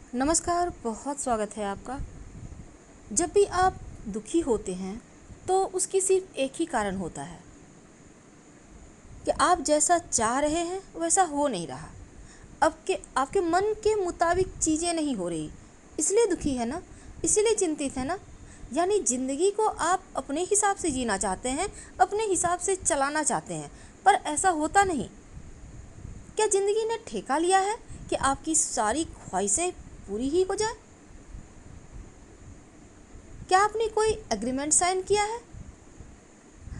नमस्कार, बहुत स्वागत है आपका। जब भी आप दुखी होते हैं तो उसकी सिर्फ एक ही कारण होता है कि आप जैसा चाह रहे हैं वैसा हो नहीं रहा। आपके मन के मुताबिक चीज़ें नहीं हो रही, इसलिए दुखी है ना, इसलिए चिंतित है ना। यानी ज़िंदगी को आप अपने हिसाब से जीना चाहते हैं, अपने हिसाब से चलाना चाहते हैं, पर ऐसा होता नहीं। क्या ज़िंदगी ने ठेका लिया है कि आपकी सारी ख्वाहिशें पूरी ही हो जाए? क्या आपने कोई एग्रीमेंट साइन किया है?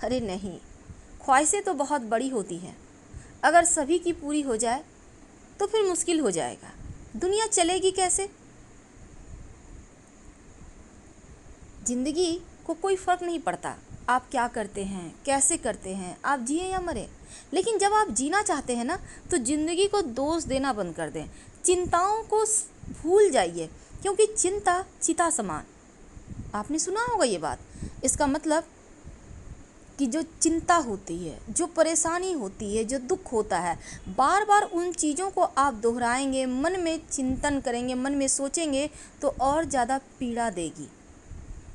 अरे नहीं, ख्वाहिशें तो बहुत बड़ी होती हैं। अगर सभी की पूरी हो जाए तो फिर मुश्किल हो जाएगा, दुनिया चलेगी कैसे? ज़िंदगी को कोई फ़र्क नहीं पड़ता आप क्या करते हैं, कैसे करते हैं, आप जिए या मरे। लेकिन जब आप जीना चाहते हैं ना, तो ज़िंदगी को दोष देना बंद कर दें। चिंताओं को भूल जाइए, क्योंकि चिंता चिता समान। आपने सुना होगा ये बात। इसका मतलब कि जो चिंता होती है, जो परेशानी होती है, जो दुख होता है, बार बार उन चीज़ों को आप दोहराएंगे, मन में चिंतन करेंगे, मन में सोचेंगे तो और ज़्यादा पीड़ा देगी।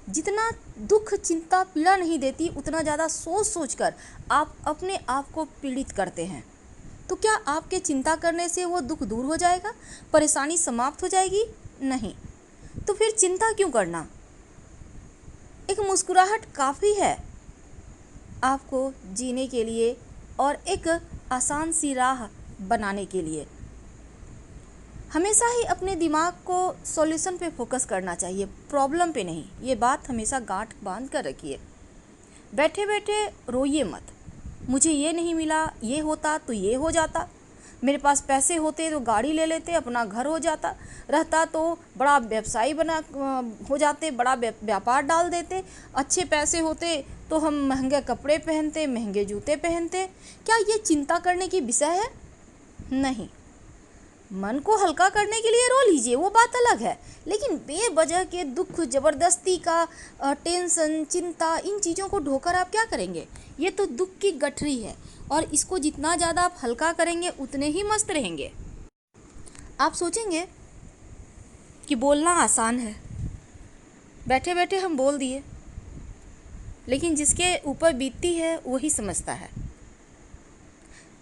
जितना दुख चिंता पीड़ा नहीं देती, उतना ज़्यादा सोच सोच कर आप अपने आप को पीड़ित करते हैं। तो क्या आपके चिंता करने से वो दुख दूर हो जाएगा, परेशानी समाप्त हो जाएगी? नहीं। तो फिर चिंता क्यों करना? एक मुस्कुराहट काफ़ी है आपको जीने के लिए और एक आसान सी राह बनाने के लिए। हमेशा ही अपने दिमाग को सॉल्यूशन पे फोकस करना चाहिए, प्रॉब्लम पे नहीं। ये बात हमेशा गांठ बांध कर रखिए। बैठे बैठे रोइए मत, मुझे ये नहीं मिला, ये होता तो ये हो जाता, मेरे पास पैसे होते तो गाड़ी ले लेते, अपना घर हो जाता, रहता तो बड़ा व्यवसायी बना हो जाते, बड़ा व्यापार डाल देते, अच्छे पैसे होते तो हम महंगे कपड़े पहनते, महंगे जूते पहनते। क्या ये चिंता करने की विषय है? नहीं। मन को हल्का करने के लिए रो लीजिए, वो बात अलग है। लेकिन बेवजह के दुख, ज़बरदस्ती का टेंशन, चिंता, इन चीज़ों को ढोकर आप क्या करेंगे? ये तो दुख की गठरी है, और इसको जितना ज़्यादा आप हल्का करेंगे उतने ही मस्त रहेंगे। आप सोचेंगे कि बोलना आसान है, बैठे बैठे हम बोल दिए, लेकिन जिसके ऊपर बीतती है वही समझता है।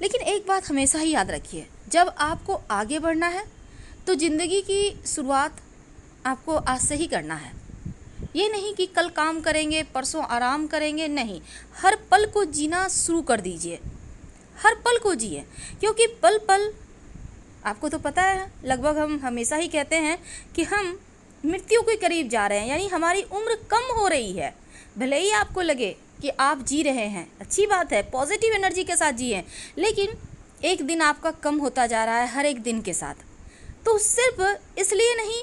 लेकिन एक बात हमेशा ही याद रखिए, जब आपको आगे बढ़ना है तो ज़िंदगी की शुरुआत आपको आज से ही करना है। ये नहीं कि कल काम करेंगे, परसों आराम करेंगे, नहीं। हर पल को जीना शुरू कर दीजिए, हर पल को जिए। क्योंकि पल पल, आपको तो पता है, लगभग हम हमेशा ही कहते हैं कि हम मृत्यु के करीब जा रहे हैं, यानी हमारी उम्र कम हो रही है। भले ही आपको लगे कि आप जी रहे हैं, अच्छी बात है, पॉजिटिव एनर्जी के साथ जिए, लेकिन एक दिन आपका कम होता जा रहा है हर एक दिन के साथ। तो सिर्फ इसलिए नहीं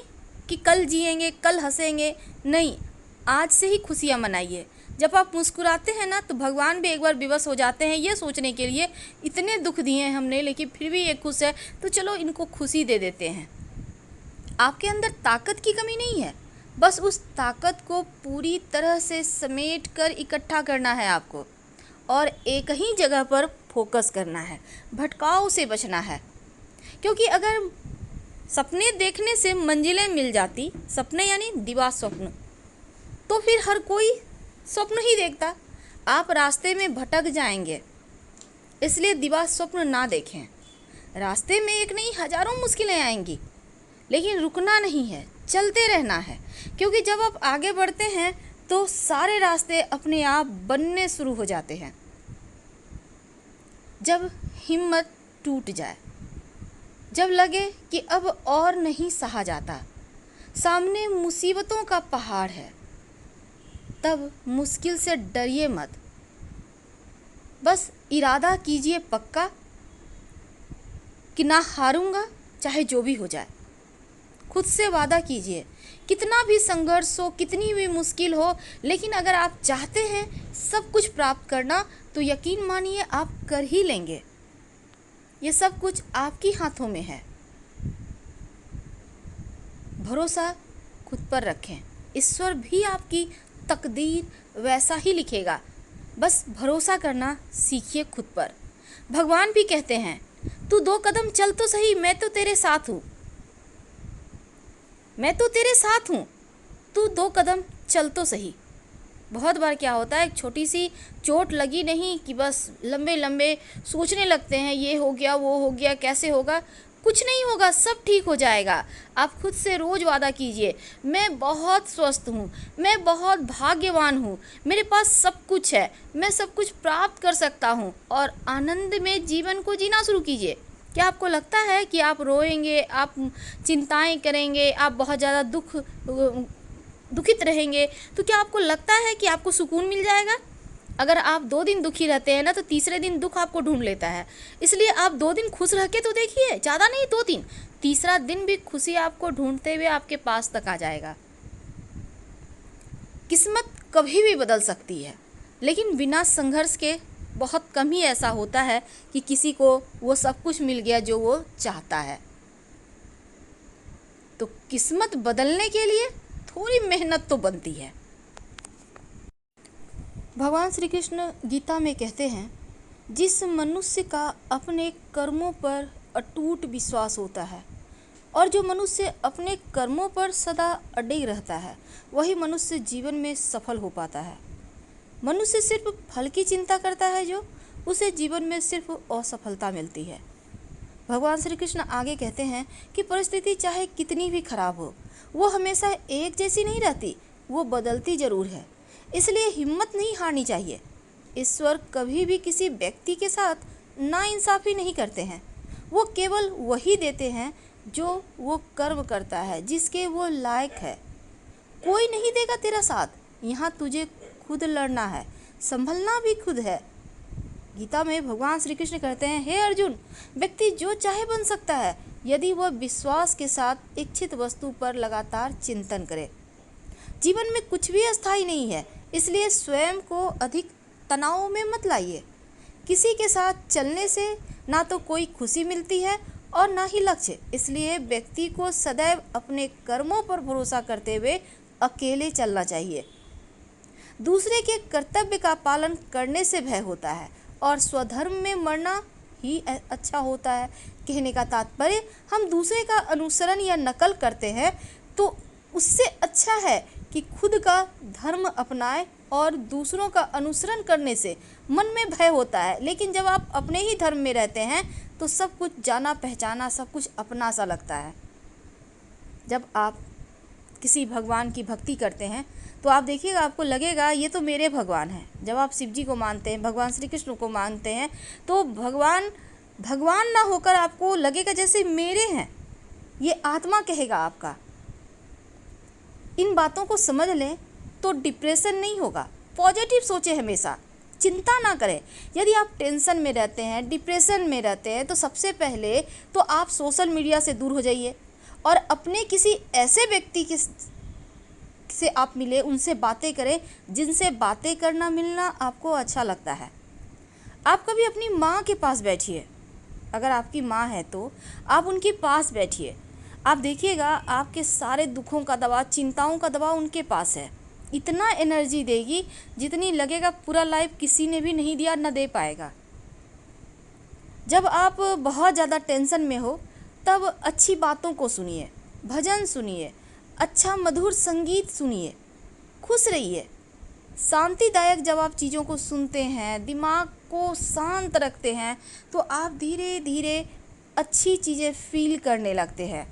कि कल जिएंगे, कल हंसेंगे, नहीं, आज से ही खुशियाँ मनाइए। जब आप मुस्कुराते हैं ना, तो भगवान भी एक बार विवश हो जाते हैं ये सोचने के लिए, इतने दुख दिए हैं हमने लेकिन फिर भी ये खुश है, तो चलो इनको खुशी दे देते हैं। आपके अंदर ताकत की कमी नहीं है, बस उस ताकत को पूरी तरह से समेट कर इकट्ठा करना है आपको, और एक ही जगह पर फोकस करना है, भटकाव से बचना है। क्योंकि अगर सपने देखने से मंजिलें मिल जाती, सपने यानी दिवा स्वप्न, तो फिर हर कोई स्वप्न ही देखता, आप रास्ते में भटक जाएंगे। इसलिए दिवा स्वप्न ना देखें। रास्ते में एक नहीं हजारों मुश्किलें आएंगी, लेकिन रुकना नहीं है, चलते रहना है। क्योंकि जब आप आगे बढ़ते हैं तो सारे रास्ते अपने आप बनने शुरू हो जाते हैं। जब हिम्मत टूट जाए, जब लगे कि अब और नहीं सहा जाता, सामने मुसीबतों का पहाड़ है, तब मुश्किल से डरिए मत। बस इरादा कीजिए पक्का कि ना हारूंगा, चाहे जो भी हो जाए। खुद से वादा कीजिए, कितना भी संघर्ष हो, कितनी भी मुश्किल हो, लेकिन अगर आप चाहते हैं सब कुछ प्राप्त करना, तो यकीन मानिए आप कर ही लेंगे। ये सब कुछ आपकी हाथों में है। भरोसा खुद पर रखें, ईश्वर भी आपकी तकदीर वैसा ही लिखेगा। बस भरोसा करना सीखिए खुद पर। भगवान भी कहते हैं, तू 2 कदम चल तो सही, मैं तो तेरे साथ हूँ। मैं तो तेरे साथ हूँ, तू 2 कदम चल तो सही। बहुत बार क्या होता है, एक छोटी सी चोट लगी नहीं कि बस लंबे लंबे सोचने लगते हैं, ये हो गया वो हो गया कैसे होगा। कुछ नहीं होगा, सब ठीक हो जाएगा। आप खुद से रोज़ वादा कीजिए, मैं बहुत स्वस्थ हूँ, मैं बहुत भाग्यवान हूँ, मेरे पास सब कुछ है, मैं सब कुछ प्राप्त कर सकता हूँ, और आनंद में जीवन को जीना शुरू कीजिए। क्या आपको लगता है कि आप रोएंगे, आप चिंताएं करेंगे, आप बहुत ज़्यादा दुखित रहेंगे, तो क्या आपको लगता है कि आपको सुकून मिल जाएगा? अगर आप 2 दिन दुखी रहते हैं ना, तो तीसरे दिन दुख आपको ढूंढ लेता है। इसलिए आप 2 दिन खुश रह के तो देखिए, ज़्यादा नहीं 2 दिन, तीसरा दिन भी खुशी आपको ढूंढते हुए आपके पास तक आ जाएगा। किस्मत कभी भी बदल सकती है, लेकिन बिना संघर्ष के बहुत कम ही ऐसा होता है कि किसी को वो सब कुछ मिल गया जो वो चाहता है। तो किस्मत बदलने के लिए थोड़ी मेहनत तो बनती है। भगवान श्री कृष्ण गीता में कहते हैं, जिस मनुष्य का अपने कर्मों पर अटूट विश्वास होता है और जो मनुष्य अपने कर्मों पर सदा अड़े रहता है, वही मनुष्य जीवन में सफल हो पाता है। मनुष्य सिर्फ फल की चिंता करता है, जो उसे जीवन में सिर्फ असफलता मिलती है। भगवान श्री कृष्ण आगे कहते हैं कि परिस्थिति चाहे कितनी भी खराब हो, वो हमेशा एक जैसी नहीं रहती, वो बदलती जरूर है। इसलिए हिम्मत नहीं हारनी चाहिए। ईश्वर कभी भी किसी व्यक्ति के साथ नाइंसाफ़ी नहीं करते हैं, वो केवल वही देते हैं जो वो कर्म करता है, जिसके वो लायक है। कोई नहीं देगा तेरा साथ, यहाँ तुझे खुद लड़ना है, संभलना भी खुद है। गीता में भगवान श्री कृष्ण कहते हैं, हे अर्जुन, व्यक्ति जो चाहे बन सकता है यदि वह विश्वास के साथ इच्छित वस्तु पर लगातार चिंतन करे। जीवन में कुछ भी अस्थायी नहीं है, इसलिए स्वयं को अधिक तनाव में मत लाइए। किसी के साथ चलने से ना तो कोई खुशी मिलती है और ना ही लक्ष्य। इसलिए व्यक्ति को सदैव अपने कर्मों पर भरोसा करते हुए अकेले चलना चाहिए। दूसरे के कर्तव्य का पालन करने से भय होता है और स्वधर्म में मरना ही अच्छा होता है। कहने का तात्पर्य, हम दूसरे का अनुसरण या नकल करते हैं तो उससे अच्छा है कि खुद का धर्म अपनाएं। और दूसरों का अनुसरण करने से मन में भय होता है, लेकिन जब आप अपने ही धर्म में रहते हैं तो सब कुछ जाना पहचाना, सब कुछ अपना सा लगता है। जब आप किसी भगवान की भक्ति करते हैं तो आप देखिएगा, आपको लगेगा ये तो मेरे भगवान हैं। जब आप शिव जी को मानते हैं, भगवान श्री कृष्ण को मानते हैं, तो भगवान ना होकर आपको लगेगा जैसे मेरे हैं, ये आत्मा कहेगा आपका। इन बातों को समझ लें तो डिप्रेशन नहीं होगा। पॉजिटिव सोचें, हमेशा चिंता ना करें। यदि आप टेंशन में रहते हैं, डिप्रेशन में रहते हैं, तो सबसे पहले तो आप सोशल मीडिया से दूर हो जाइए और अपने किसी ऐसे व्यक्ति से आप मिले, उनसे बातें करें जिनसे बातें करना मिलना आपको अच्छा लगता है। आप कभी अपनी माँ के पास बैठिए, अगर आपकी माँ है तो आप उनके पास बैठिए। आप देखिएगा आपके सारे दुखों का दवा, चिंताओं का दवा उनके पास है। इतना एनर्जी देगी जितनी लगेगा पूरा लाइफ किसी ने भी नहीं दिया, न दे पाएगा। जब आप बहुत ज़्यादा टेंशन में हो तब अच्छी बातों को सुनिए, भजन सुनिए, अच्छा मधुर संगीत सुनिए, खुश रहिए। शांतिदायक जब आप चीज़ों को सुनते हैं, दिमाग को शांत रखते हैं, तो आप धीरे धीरे अच्छी चीज़ें फील करने लगते हैं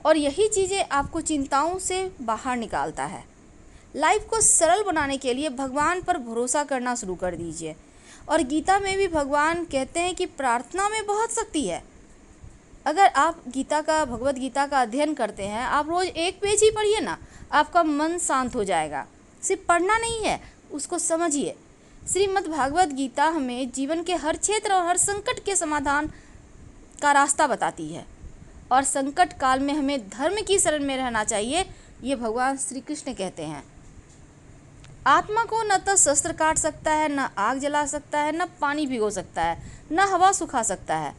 और यही चीज़ें आपको चिंताओं से बाहर निकालता है। लाइफ को सरल बनाने के लिए भगवान पर भरोसा करना शुरू कर दीजिए। और गीता में भी भगवान कहते हैं कि प्रार्थना में बहुत शक्ति है। अगर आप भगवत गीता का अध्ययन करते हैं, आप रोज़ 1 पेज ही पढ़िए ना, आपका मन शांत हो जाएगा। सिर्फ पढ़ना नहीं है, उसको समझिए। श्रीमद् भागवत गीता हमें जीवन के हर क्षेत्र और हर संकट के समाधान का रास्ता बताती है और संकट काल में हमें धर्म की शरण में रहना चाहिए, ये भगवान श्री कृष्ण कहते हैं। आत्मा को न तो शस्त्र काट सकता है, न आग जला सकता है, न पानी भिगो सकता है, न हवा सुखा सकता है।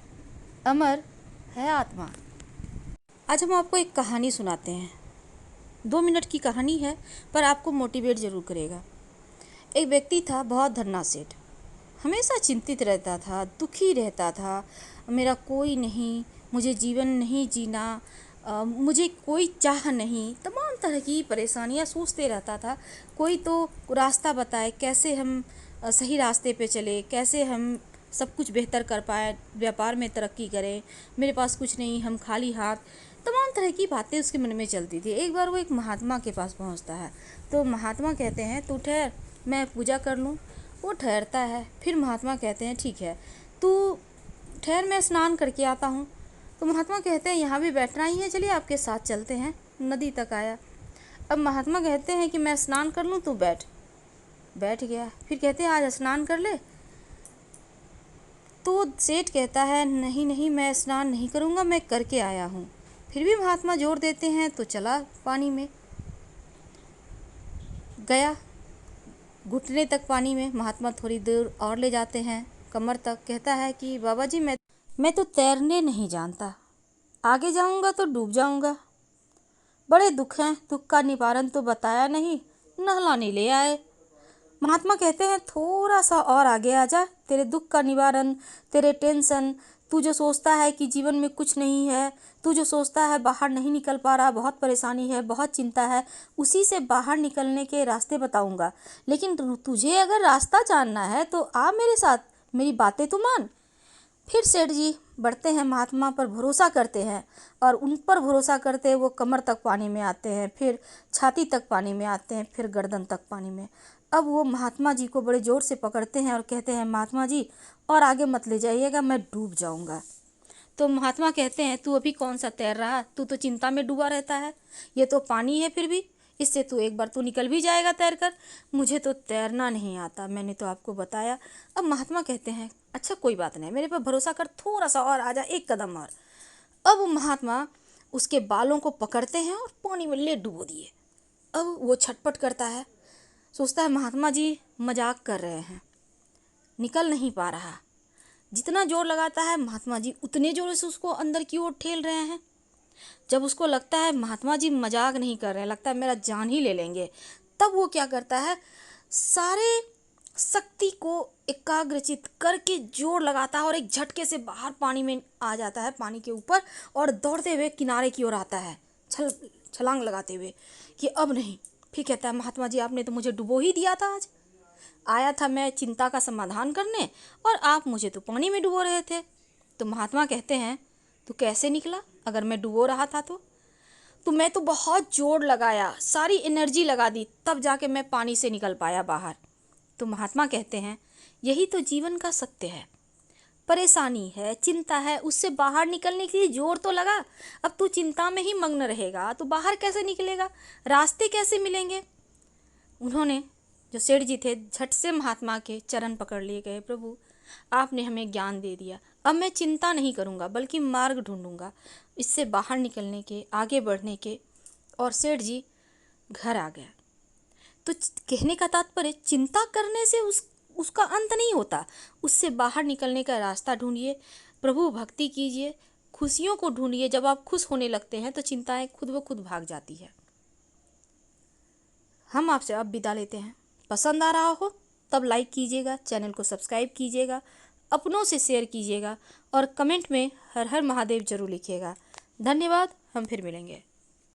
अमर है आत्मा। आज हम आपको एक कहानी सुनाते हैं। 2 मिनट की कहानी है, पर आपको मोटिवेट ज़रूर करेगा। एक व्यक्ति था, बहुत धन्ना सेठ, हमेशा चिंतित रहता था, दुखी रहता था। मेरा कोई नहीं, मुझे जीवन नहीं जीना, मुझे कोई चाह नहीं, तमाम तरह की परेशानियां सोचते रहता था। कोई तो रास्ता बताए, कैसे हम सही रास्ते पे चले, कैसे हम सब कुछ बेहतर कर पाए, व्यापार में तरक्की करें। मेरे पास कुछ नहीं, हम खाली हाथ, तमाम तरह की बातें उसके मन में चलती थी। एक बार वो एक महात्मा के पास पहुंचता है, तो महात्मा कहते हैं तू ठहर, मैं पूजा कर लूँ। वो ठहरता है, फिर महात्मा कहते हैं ठीक है, तू ठहर, मैं स्नान करके आता हूँ। तो महात्मा कहते हैं यहाँ भी बैठना ही है, चलिए आपके साथ चलते हैं। नदी तक आया। अब महात्मा कहते हैं कि मैं स्नान कर लूँ, तू बैठ। बैठ गया। फिर कहते हैं आज स्नान कर ले। तो सेठ कहता है नहीं नहीं, मैं स्नान नहीं करूँगा, मैं करके आया हूँ। फिर भी महात्मा जोर देते हैं, तो चला पानी में गया। घुटने तक पानी में। महात्मा थोड़ी दूर और ले जाते हैं, कमर तक। कहता है कि बाबा जी मैं तो तैरने नहीं जानता, आगे जाऊंगा तो डूब जाऊंगा, बड़े दुख हैं, दुख का निवारण तो बताया नहीं, नहलाने ले आए। महात्मा कहते हैं थोड़ा सा और आगे आ जा, तेरे दुख का निवारण, तेरे टेंशन, तू जो सोचता है कि जीवन में कुछ नहीं है, तू जो सोचता है बाहर नहीं निकल पा रहा, बहुत परेशानी है, बहुत चिंता है, उसी से बाहर निकलने के रास्ते बताऊंगा। लेकिन तुझे अगर रास्ता जानना है तो आ मेरे साथ, मेरी बातें तो मान। फिर सेठ जी बढ़ते हैं, महात्मा पर भरोसा करते हैं, और उन पर भरोसा करते वो कमर तक पानी में आते हैं, फिर छाती तक पानी में आते हैं, फिर गर्दन तक पानी में। अब वो महात्मा जी को बड़े ज़ोर से पकड़ते हैं और कहते हैं महात्मा जी और आगे मत ले जाइएगा, मैं डूब जाऊंगा। तो महात्मा कहते हैं तू अभी कौन सा तैर रहा, तू तो चिंता में डूबा रहता है, ये तो पानी है, फिर भी इससे तू एक बार तो निकल भी जाएगा तैर कर। मुझे तो तैरना नहीं आता, मैंने तो आपको बताया। अब महात्मा कहते हैं अच्छा कोई बात नहीं, मेरे पर भरोसा कर, थोड़ा सा और आजा, एक कदम और। अब वो महात्मा उसके बालों को पकड़ते हैं और पानी में ले डुबो दिए। अब वो छटपट करता है, सोचता है महात्मा जी मजाक कर रहे हैं, निकल नहीं पा रहा। जितना जोर लगाता है महात्मा जी उतने जोर से उसको अंदर की ओर ठेल रहे हैं। जब उसको लगता है महात्मा जी मजाक नहीं कर रहे हैं, लगता है मेरा जान ही ले लेंगे, तब वो क्या करता है, सारे शक्ति को एकाग्रचित करके जोर लगाता है और एक झटके से बाहर पानी में आ जाता है, पानी के ऊपर, और दौड़ते हुए किनारे की ओर आता है, छलांग लगाते हुए कि अब नहीं। फिर कहता है महात्मा जी आपने तो मुझे डुबो ही दिया था, आज आया था मैं चिंता का समाधान करने और आप मुझे तो पानी में डुबो रहे थे। तो महात्मा कहते हैं तू कैसे निकला, अगर मैं डुबो रहा था तो मैं तो बहुत जोर लगाया, सारी एनर्जी लगा दी, तब जाके मैं पानी से निकल पाया बाहर। तो महात्मा कहते हैं यही तो जीवन का सत्य है, परेशानी है, चिंता है, उससे बाहर निकलने के लिए जोर तो लगा। अब तू चिंता में ही मग्न रहेगा तो बाहर कैसे निकलेगा, रास्ते कैसे मिलेंगे। उन्होंने, जो सेठ जी थे, झट से महात्मा के चरण पकड़ लिए, गए प्रभु आपने हमें ज्ञान दे दिया, अब मैं चिंता नहीं करूँगा बल्कि मार्ग ढूंढूंगा इससे बाहर निकलने के, आगे बढ़ने के। और सेठ जी घर आ गया। तो कहने का तात्पर्य चिंता करने से उसका अंत नहीं होता, उससे बाहर निकलने का रास्ता ढूंढिए, प्रभु भक्ति कीजिए, खुशियों को ढूंढिए। जब आप खुश होने लगते हैं तो चिंताएं खुद ब खुद भाग जाती है। हम आपसे अब विदा लेते हैं। पसंद आ रहा हो तब लाइक कीजिएगा, चैनल को सब्सक्राइब कीजिएगा, अपनों से शेयर कीजिएगा और कमेंट में हर हर महादेव जरूर लिखिएगा। धन्यवाद, हम फिर मिलेंगे।